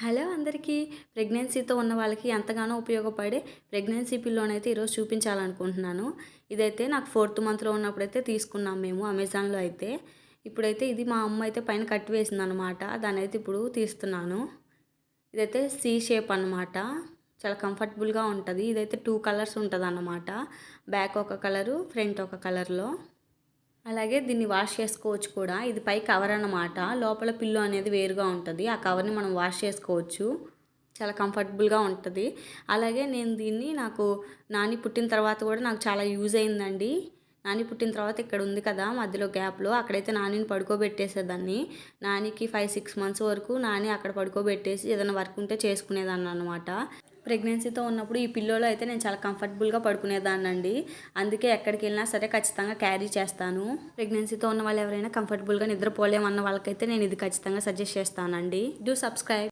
Hello అందరికీ. ప్రెగ్నెన్సీతో ఉన్న వాళ్ళకి ఎంతగానో ఉపయోగపడే ప్రెగ్నెన్సీ పిల్లోనైతే ఈరోజు చూపించాలనుకుంటున్నాను. ఇదైతే నాకు 4th మంత్‌లో ఉన్నప్పుడైతే తీసుకున్నాం మేము అమెజాన్‌లో అయితే. ఇప్పుడైతే ఇది మా అమ్మ అయితే పైన కట్టి వేసిందనమాట. దాన్నైతే ఇప్పుడు తీస్తున్నాను. ఇదైతే సి షేప్ అనమాట. చాలా కంఫర్టబుల్‌గా ఉంటది. ఇదైతే 2 కలర్స్ ఉంటదన్నమాట. బ్యాక్ ఒక కలరు, ఫ్రంట్ ఒక కలర్‌లో. అలాగే దీన్ని వాష్ చేసుకోవచ్చు కూడా. ఇది పై కవర్ అన్నమాట. లోపల పిల్లో అనేది వేరుగా ఉంటది. ఆ కవర్‌ని మనం వాష్ చేసుకోవచ్చు. చాలా కంఫర్టబుల్‌గా ఉంటది. అలాగే నేను దీన్ని నాకు నాని పుట్టిన తర్వాత కూడా నాకు చాలా యూజ్ అయిందండి. నాని పుట్టిన తర్వాత ఇక్కడ ఉంది కదా మధ్యలో గ్యాప్‌లో అక్కడైతే నానిని పడుకోబెట్టేసేదాన్ని. నానికి 5, 6 మంత్స్ వరకు నాని అక్కడ పడుకోబెట్టేసి ఏదైనా వర్క్ ఉంటే చేసుకునేదాన్ననమాట. ప్రెగ్నెన్సీతో ఉన్నప్పుడు ఈ పిల్లోలో అయితే నేను చాలా కంఫర్టబుల్‌గా పడుకునేదాన్నండి. అందుకే ఎక్కడికెళ్ళినా సరే ఖచ్చితంగా క్యారీ చేస్తాను. ప్రెగ్నెన్సీతో ఉన్న వాళ్ళు ఎవరైనా కంఫర్టబుల్‌గా నిద్రపోలేమన్న వాళ్ళకైతే నేను ఇది ఖచ్చితంగా సజెస్ట్ చేస్తానండి. Do subscribe.